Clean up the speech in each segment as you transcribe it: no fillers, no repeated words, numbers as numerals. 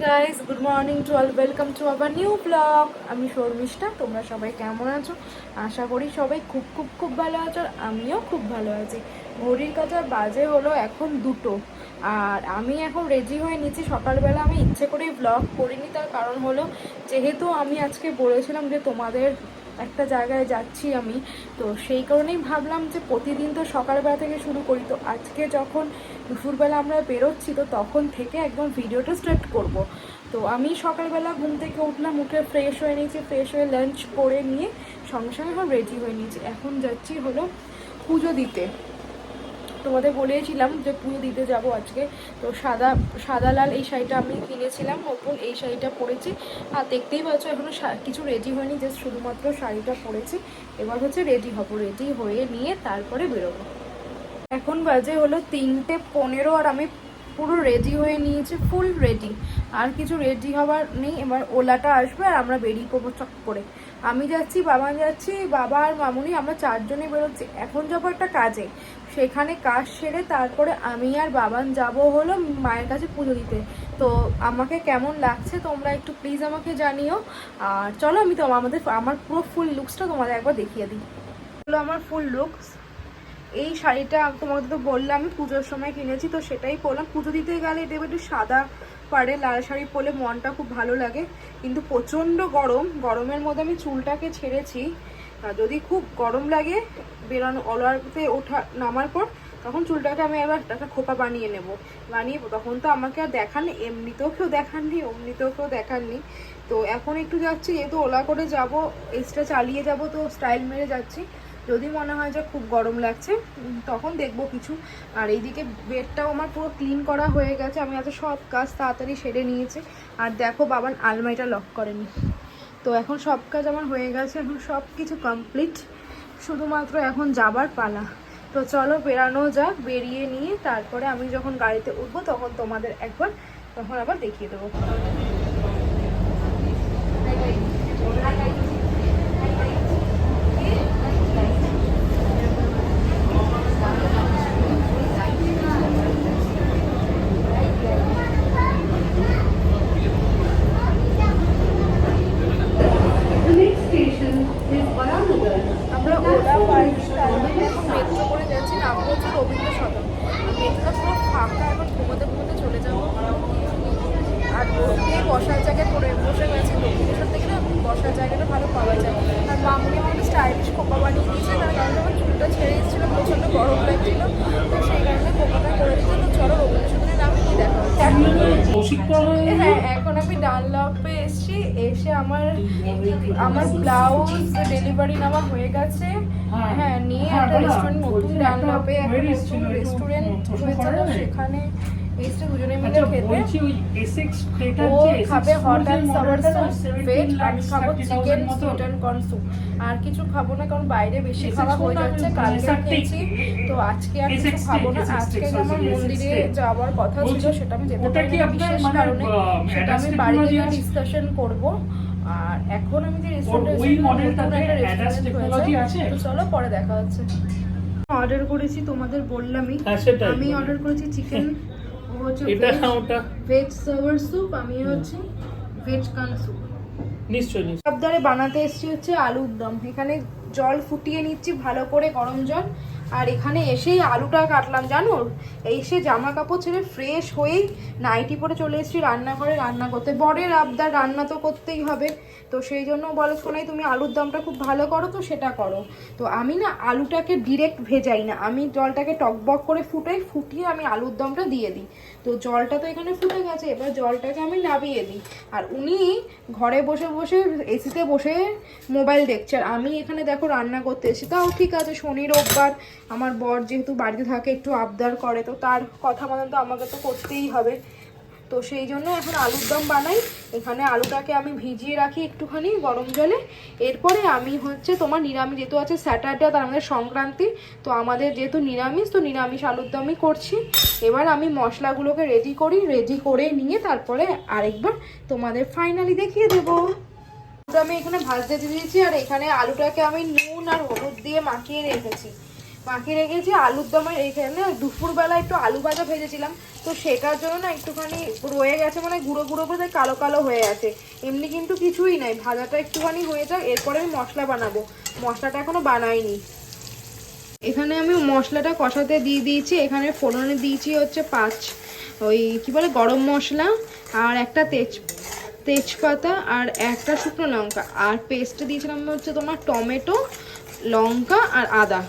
Guys, good morning to all, welcome to our new blog. আমি শর্মিষ্ঠা। তোমরা সবাই কেমন আছো? আশা করি সবাই খুব খুব খুব ভালো আছো, আর আমিও খুব ভালো আছি। ঘড়ির কাছে বাজে হলো এখন 2টো, আর আমি এখন রেডি হয়ে নিচ্ছি। সকালবেলা আমি ইচ্ছে করেই ব্লগ করিনি, তার কারণ হলো যেহেতু আমি আজকে বলেছিলাম যে তোমাদের একটা জায়গায় যাচ্ছি আমি, তো সেই কারণেই ভাবলাম যে প্রতিদিন তো সকালবেলা থেকে শুরু করি, তো আজকে যখন দুপুরবেলা আমরা বেরোচ্ছি তো তখন থেকে একদম ভিডিওটা স্টার্ট করব। তো আমি সকালবেলা ঘুম থেকে উঠলাম, উঠে ফ্রেশ হয়ে নিয়েছি, ফ্রেশ হয়ে লাঞ্চ করে নিয়ে সঙ্গে সঙ্গে এখন রেডি হয়ে নিয়েছি। এখন যাচ্ছি হলো পুজো দিতে। তোমাদের বলেছিলাম যে পুজো দিতে যাব আজকে। তো সাদা লাল এই শাড়িটা আমি কিনেছিলাম নতুন, এই শাড়িটা পরেছি। আর দেখতেই পাচ্ছ এখনও কিছু রেডি হয়নি, জাস্ট শুধুমাত্র শাড়িটা পরেছি। এবার হচ্ছে রেডি হব, রেডি হয়ে নিয়ে তারপরে বেরোবো। এখন বাজে হলো 3:15, আর আমি পুরো রেডি হয়ে নিয়েছি, ফুল রেডি। আর কিছু রেডি হবার নেই, এবার ওলাটা আসবে আর আমরা বেরিয়ে পড়বো চক করে। আমি যাচ্ছি, বাবা যাচ্ছি, বাবা আর মামুনি, আমরা 4জনে বেরোচ্ছি। এখন যাবো একটা কাজে, সেখানে কাজ সেরে তারপরে আমি আর বাবান যাব হলো মায়ের কাছে পুজো দিতে। তো আমাকে কেমন লাগছে তোমরা একটু প্লিজ আমাকে জানিও। আর চলো আমি তো আমার পুরো ফুল লুকসটা তোমাদের একবার দেখিয়ে দিই। হলো আমার ফুল লুকস। এই শাড়িটা তোমাকে তো বললাম আমি পুজোর সময় কিনেছি, তো সেটাই পরলাম। পুজো দিতে গেলে দেবে একটু সাদা পাড়ে লাল শাড়ি পরলে মনটা খুব ভালো লাগে, কিন্তু প্রচণ্ড গরমের মধ্যে আমি চুলটাকে ছেড়েছি। যদি খুব গরম লাগে বেরোনো অলওয়ারতে নামার পর, তখন চুলটাকে আমি এবার একটা খোপা বানিয়ে নেব। তখন তো আমাকে আর দেখাননি, এমনিতেও কেউ দেখাননি, অমনিতেও কেউ দেখাননি। তো এখন একটু যাচ্ছি, যেহেতু ওলা করে যাব, এক্সট্রা চালিয়ে যাব, তো স্টাইল মেরে যাচ্ছি। যদি মনে হয় যে খুব গরম লাগছে তখন দেখবো কিছু। আর এইদিকে বেডটাও আমার পুরো ক্লিন করা হয়ে গেছে, আমি আজ সব কাজ তাড়াতাড়ি সেরে নিয়েছি। আর দেখো বাবার আলমারিটা লক করেনি। তো এখন সব কাজ আমার হয়ে গেছে, এখন সব কিছু কমপ্লিট, শুধুমাত্র এখন যাবার পালা। তো চলো বেরানো যাক, বেরিয়ে নিয়ে তারপরে আমি যখন গাড়িতে উঠবো তখন তোমাদের তখন আবার দেখিয়ে দেবো। আমরা ওলা পাইনি, এখন মেট্রো করে যাচ্ছি, নামবো হচ্ছে রবীন্দ্র সদন। মেট্রোটা পুরো ফাঁকা, এখন ঘুমোতে ঘুমোতে চলে যাবো। আর রোডে বসার জায়গায় বসে গেছে, লোকেশন থেকে না বসার জায়গাটা ভালো পাওয়া যায়। আর মামুনি আমাকে স্টাইলিশ খোপা বানিয়ে দিয়েছে, তার কারণে আমার চুলটা ছেড়ে এসেছিলো, প্রচণ্ড গরম লাগছিল, তো সেই কারণে খোপাটা করে দিচ্ছে। তো চলো রবীন্দ্র সদনে নামে কি দেখা হচ্ছে। হ্যাঁ, এখন আমি ডানলপে এসেছি, এসে আমার ব্লাউজ ডেলিভারি নেওয়া হয়ে গেছে। হ্যাঁ, নিয়ে একটা রেস্টুরেন্ট, নতুন ডানলপে একটা নতুন রেস্টুরেন্ট হয়েছে, তো সেখানে এসে দুজনে মিলে খেতে। ও খাবে hot and sour soup veg, আমি খাবো chicken sweet and corn soup. আর কিছু খাবো না, কারণ বাইরে বেশি খাওয়া হয়ে যাচ্ছে, কালকে খেয়েছি, তো আজকে আর কিছু খাবো না। আজকে আমার মন্দিরে যাওয়ার কথা ছিল, সেটা আমি যেতে পারিনি বিশেষ কারণে, সেটা আমি বাড়িতে গিয়ে ডিসকাশন করবো। আর এখন আমি যে রেস্টুরেন্ট হয়েছে, তো চলো পরে দেখা হচ্ছে। অর্ডার করেছি, তোমাদের বললামই, আমি অর্ডার করেছি চিকেন, ও হচ্ছে ভেজ সাওয়ার স্যুপ, আমি হচ্ছে ভেজ কর্ন স্যুপ। নিশ্চয়ই সাবধানে বানাতে এসেছি হচ্ছে আলুর দম। এখানে জল ফুটিয়ে নিচ্ছি ভালো করে, গরম জল। আর এখানে এসেই আলুটা কাটলাম, জানো এসে জামা কাপড় ছেড়ে ফ্রেশ হয়েই নাইটি পরে চলে এসেছি রান্নাঘরে রান্না করতে। বরের আবদার, রান্না তো করতেই হবে, তো সেই জন্য বলে শোনাই তুমি আলুর দমটা খুব ভালো করো, তো সেটা করো। তো আমি না আলুটাকে ডিরেক্ট ভেজাই না, আমি জলটাকে টকবক করে ফুটিয়ে আমি আলুর দমটা দিয়ে দিই। তো জলটা তো এখানে ফুটে গেছে, এবার জলটাকে আমি নামিয়ে দিই। আর উনি ঘরে বসে বসে এসিতে বসে মোবাইল দেখছে, আর আমি এখানে দেখো রান্না করতে এসেছি। তাও ঠিক আছে, শনি রোববার আমার বর যেহেতু বাড়িতে থাকে একটু আবদার করে, তো তার কথা মতন তো আমাকে তো করতেই হবে। তো সেই জন্য এখন আলুর দম বানাই। এখানে আলুটাকে আমি ভিজিয়ে রাখি একটুখানি গরম জলে। এরপরে আমি হচ্ছে তোমার নিরামিষ, যেহেতু আছে স্যাটারডে, তার আমাদের সংক্রান্তি, তো আমাদের যেহেতু নিরামিষ, তো নিরামিষ আলুর দমই করছি। এবার আমি মশলাগুলোকে রেডি করে নিয়ে তারপরে আরেকবার তোমাদের ফাইনালি দেখিয়ে দেবো। আমি এখানে ভাজতে দিয়েছি, আর এখানে আলুটাকে আমি নুন আর হলুদ দিয়ে মাখিয়ে রেখেছি। মাখিয়ে রেখেছি। আলুর দমের এইখানে দুপুরবেলা একটু আলু ভাজা ভেজেছিলাম, তো সেটার জন্য না একটুখানি রয়ে গেছে, মানে গুঁড়ো গুঁড়ো করে কালো কালো হয়ে আছে। এমনি কিন্তু কিছুই নাই, ভাজাটা একটুখানি হয়ে যাক, এরপরে আমি মশলা বানাবো। মশলাটা এখনো বানাইনি। এখানে আমি মশলাটা কষাতে দিয়ে দিয়েছি। এখানে ফোড়নে দিয়েছি হচ্ছে 5 ওই কি বলে গরম মশলা, আর একটা তেজপাতা, আর একটা শুকনো লঙ্কা, আর পেস্টে দিয়েছিলাম হচ্ছে তোমার টমেটো, লঙ্কা আর আদা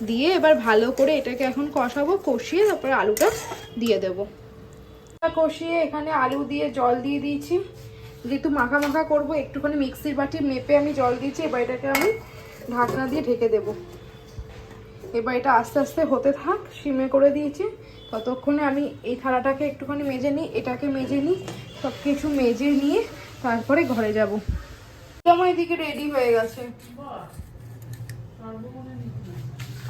দিয়ে এবার ভালো করে এটাকে এখন কষাবো। কষিয়ে তারপরে আলুটা দিয়ে দেবো। কষিয়ে এখানে আলু দিয়ে জল দিয়ে দিয়েছি, যেহেতু মাখা মাখা করবো একটুখানি মিক্সির বাটি মেপে আমি জল দিয়েছি। এবার এটাকে আমি ঢাকনা দিয়ে ঢেকে দেবো। এবার এটা আস্তে আস্তে হতে থাক, সিমে করে দিয়েছি। ততক্ষণে আমি এই থালাটাকে একটুখানি মেজে নিই, এটাকে মেজে নিই, সব কিছু মেজে নিয়ে তারপরে ঘরে যাব। আমার এদিকে রেডি হয়ে গেছে,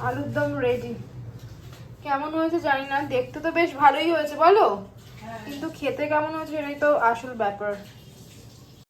আলুর দম রেডি। কেমন হয়েছে জানি না, দেখতে তো বেশ ভালোই হয়েছে বলো, কিন্তু খেতে কেমন হয়েছে এটাই তো আসল ব্যাপার।